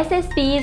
SSPs,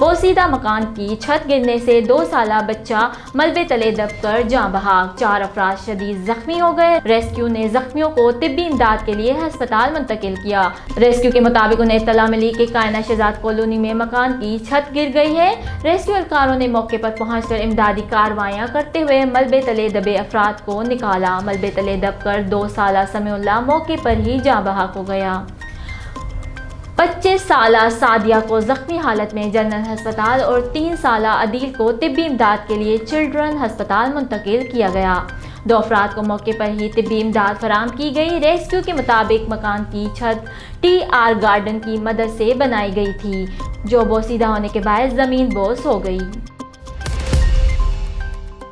بوسیدہ مکان کی چھت گرنے سے 2 سالہ بچہ ملبے تلے دب کر جاں بحق، 4 افراد شدید زخمی ہو گئے۔ ریسکیو نے زخمیوں کو طبی امداد کے لیے ہسپتال منتقل کیا۔ ریسکیو کے مطابق انہیں اطلاع ملی کہ کائنہ شہزاد کالونی میں مکان کی چھت گر گئی ہے۔ ریسکیو اہلکاروں نے موقع پر پہنچ کر امدادی کارروائیاں کرتے ہوئے ملبے تلے دبے افراد کو نکالا۔ ملبے تلے دب کر 2 سالہ سمیع اللہ موقع پر ہی جاں بحق ہو گیا۔ 25 سالہ سعدیہ کو زخمی حالت میں جنرل ہسپتال اور 3 سالہ عدیل کو طبی امداد کے لیے چلڈرن ہسپتال منتقل کیا گیا۔ 2 افراد کو موقع پر ہی طبی امداد فراہم کی گئی۔ ریسکیو کے مطابق مکان کی چھت TR گارڈن کی مدد سے بنائی گئی تھی، جو بوسیدہ ہونے کے باعث زمین بوس ہو گئی۔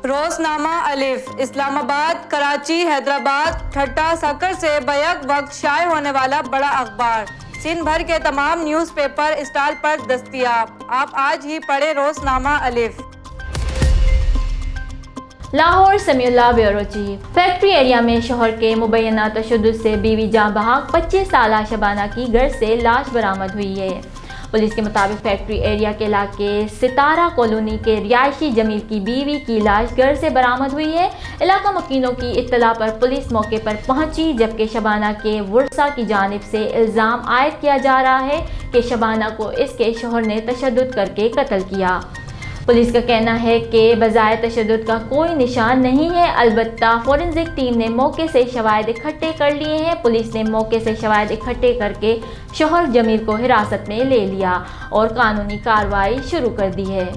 روزنامہ الف، اسلام آباد، کراچی، حیدرآباد، ٹھٹہ، سکر سے بیک وقت شائع ہونے والا بڑا اخبار سندھ بھر کے تمام نیوز پیپر اسٹال پر دستیاب۔ آپ آج ہی پڑھیں روزنامہ الف۔ لاہور سمیع اللہ بیورو چیف۔ فیکٹری ایریا میں شوہر کے مبینہ تشدد سے بیوی جاں بحق، 25 سالہ شبانہ کی گھر سے لاش برآمد ہوئی ہے۔ پولیس کے مطابق فیکٹری ایریا کے علاقے ستارہ کالونی کے رہائشی جمیل کی بیوی کی لاش گھر سے برآمد ہوئی ہے۔ علاقہ مکینوں کی اطلاع پر پولیس موقع پر پہنچی، جبکہ شبانہ کے ورثاء کی جانب سے الزام عائد کیا جا رہا ہے کہ شبانہ کو اس کے شوہر نے تشدد کر کے قتل کیا۔ پولیس کا کہنا ہے کہ بظاہر تشدد کا کوئی نشان نہیں ہے، البتہ فورنزک ٹیم نے موقع سے شواہد اکٹھے کر لیے ہیں۔ پولیس نے موقع سے شواہد اکٹھے کر کے شوہر جمیل کو حراست میں لے لیا اور قانونی کارروائی شروع کر دی ہے۔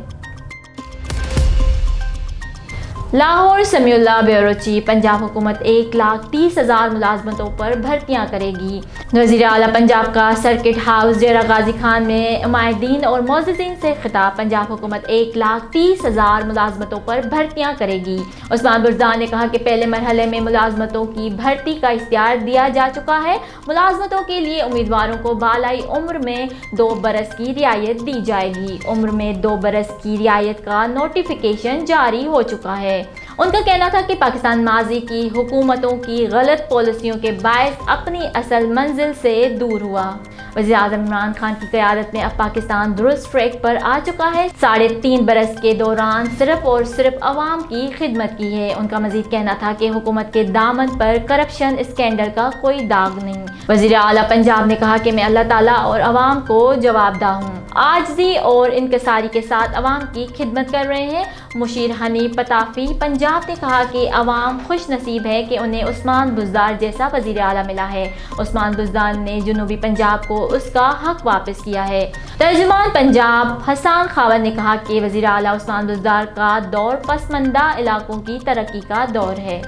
لاہور سمیع اللہ بیورو چیف۔ پنجاب حکومت 1,30,000 ملازمتوں پر بھرتیاں کرے گی۔ وزیر اعلیٰ پنجاب کا سرکٹ ہاؤس ڈیرہ غازی خان میں عمائدین اور معززین سے خطاب۔ پنجاب حکومت 1,30,000 ملازمتوں پر بھرتیاں کرے گی۔ عثمان بزدار نے کہا کہ پہلے مرحلے میں ملازمتوں کی بھرتی کا اختیار دیا جا چکا ہے۔ ملازمتوں کے لیے امیدواروں کو بالائی عمر میں 2 برس کی رعایت دی جائے گی۔ عمر میں 2 برس کی رعایت کا نوٹیفیکیشن جاری ہو چکا ہے۔ ان کا کہنا تھا کہ پاکستان ماضی کی حکومتوں کی غلط پالیسیوں کے باعث اپنی اصل منزل سے دور ہوا۔ وزیر اعظم عمران خان کی قیادت میں اب پاکستان درست ٹریک پر آ چکا ہے۔ 3.5 برس کے دوران صرف اور صرف عوام کی خدمت کی ہے۔ ان کا مزید کہنا تھا کہ حکومت کے دامن پر کرپشن اسکینڈل کا کوئی داغ نہیں۔ وزیر اعلیٰ پنجاب نے کہا کہ میں اللہ تعالیٰ اور عوام کو جوابدہ ہوں، عاجزی اور انکساری کے ساتھ عوام کی خدمت کر رہے ہیں۔ مشیر حنیف پتافی پنجاب نے کہا کہ عوام خوش نصیب ہے کہ انہیں عثمان بزدار جیسا وزیر اعلیٰ ملا ہے۔ عثمان بزدار نے جنوبی پنجاب کو اس کا حق واپس کیا ہے۔ ترجمان پنجاب حسان خاوند نے کہا کہ وزیر اعلیٰ عثمان بزدار کا دور پسماندہ علاقوں کی ترقی کا دور ہے۔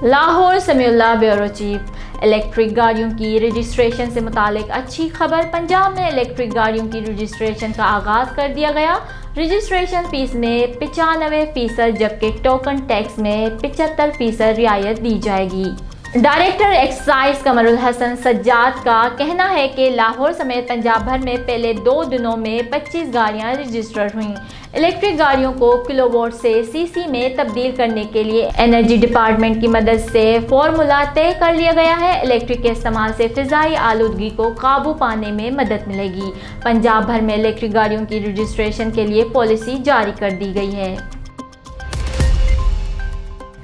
لاہور سمیع اللہ بیورو چیف۔ الیکٹرک گاڑیوں کی رجسٹریشن سے متعلق اچھی خبر۔ پنجاب میں الیکٹرک گاڑیوں کی رجسٹریشن کا آغاز کر دیا گیا۔ رجسٹریشن فیس میں 95%، جبکہ ٹوکن ٹیکس میں 75% رعایت دی جائے گی۔ ڈائریکٹر ایکسائز قمر الحسن سجاد کا کہنا ہے کہ لاہور سمیت پنجاب بھر میں پہلے 2 دنوں میں 25 گاڑیاں رجسٹر ہوئیں۔ الیکٹرک گاڑیوں کو کلو واٹ سے CC میں تبدیل کرنے کے لیے انرجی ڈپارٹمنٹ کی مدد سے فارمولا طے کر لیا گیا ہے۔ الیکٹرک کے استعمال سے فضائی آلودگی کو قابو پانے میں مدد ملے گی۔ پنجاب بھر میں الیکٹرک گاڑیوں کی رجسٹریشن کے لیے پالیسی جاری کر دی گئی ہے۔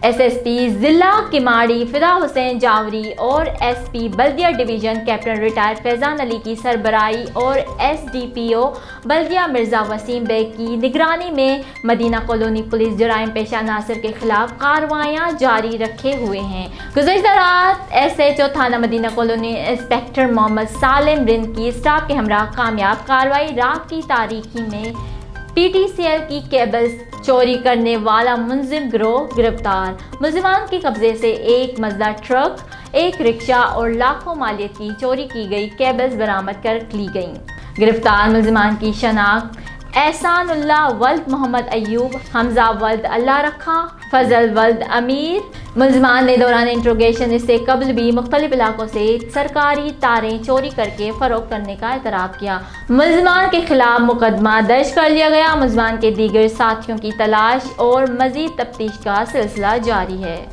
SSP ضلع کماڑی فدا حسین جاوری اور SP بلدیہ ڈویژن کیپٹن ریٹائر فیضان علی کی سربراہی اور SDPO بلدیہ مرزا وسیم بیگ کی نگرانی میں مدینہ کالونی پولیس جرائم پیشہ عناصر کے خلاف کارروائیاں جاری رکھے ہوئے ہیں۔ گزشتہ رات SHO تھانہ مدینہ کالونی انسپکٹر محمد سالم رند کی اسٹاف کے ہمراہ کامیاب کارروائی۔ رات کی تاریکی میں PTCL کی کیبلز چوری کرنے والا منظم گروہ گرفتار۔ ملزمان کے قبضے سے 1 مزدہ ٹرک، 1 رکشہ اور لاکھوں مالیت کی چوری کی گئی کیبلز برآمد کر لی گئیں۔ گرفتار ملزمان کی شناخت احسان اللہ ولد محمد ایوب، حمزہ ولد اللہ رکھا، فضل ولد امیر۔ ملزمان نے دوران انٹروگیشن اس سے قبل بھی مختلف علاقوں سے سرکاری تاریں چوری کر کے فروخت کرنے کا اعتراف کیا۔ ملزمان کے خلاف مقدمہ درج کر لیا گیا۔ ملزمان کے دیگر ساتھیوں کی تلاش اور مزید تفتیش کا سلسلہ جاری ہے۔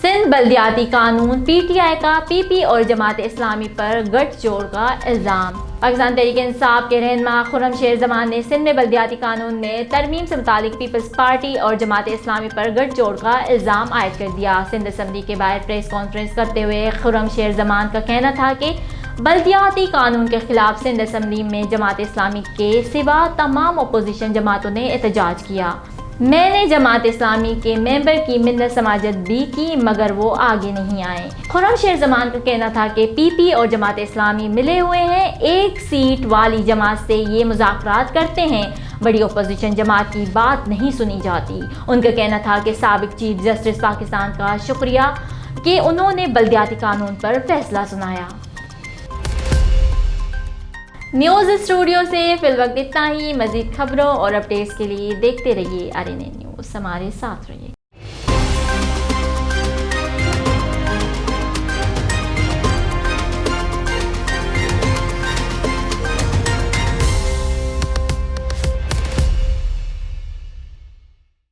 سندھ بلدیاتی قانون پی ٹی آئی کا پی پی اور جماعت اسلامی پر گٹھ جوڑ کا الزام۔ پاکستان تحریک انصاف کے رہنما خرم شیر زمان نے سندھ میں بلدیاتی قانون میں ترمیم سے متعلق پیپلز پارٹی اور جماعت اسلامی پر گٹھ جوڑ کا الزام عائد کر دیا۔ سندھ اسمبلی کے باہر پریس کانفرنس کرتے ہوئے خرم شیر زمان کا کہنا تھا کہ بلدیاتی قانون کے خلاف سندھ اسمبلی میں جماعت اسلامی کے سوا تمام اپوزیشن جماعتوں نے احتجاج کیا۔ میں نے جماعت اسلامی کے ممبر کی منت سماجت بھی کی مگر وہ آگے نہیں آئے۔ خرم شیر زمان کا کہنا تھا کہ پی پی اور جماعت اسلامی ملے ہوئے ہیں، ایک سیٹ والی جماعت سے یہ مذاکرات کرتے ہیں، بڑی اپوزیشن جماعت کی بات نہیں سنی جاتی۔ ان کا کہنا تھا کہ سابق چیف جسٹس پاکستان کا شکریہ کہ انہوں نے بلدیاتی قانون پر فیصلہ سنایا۔ نیوز اسٹوڈیو سے فی الوقت اتنا ہی۔ مزید خبروں اور اپڈیٹس کے لیے دیکھتے رہیے RNA نیوز، ہمارے ساتھ رہیے۔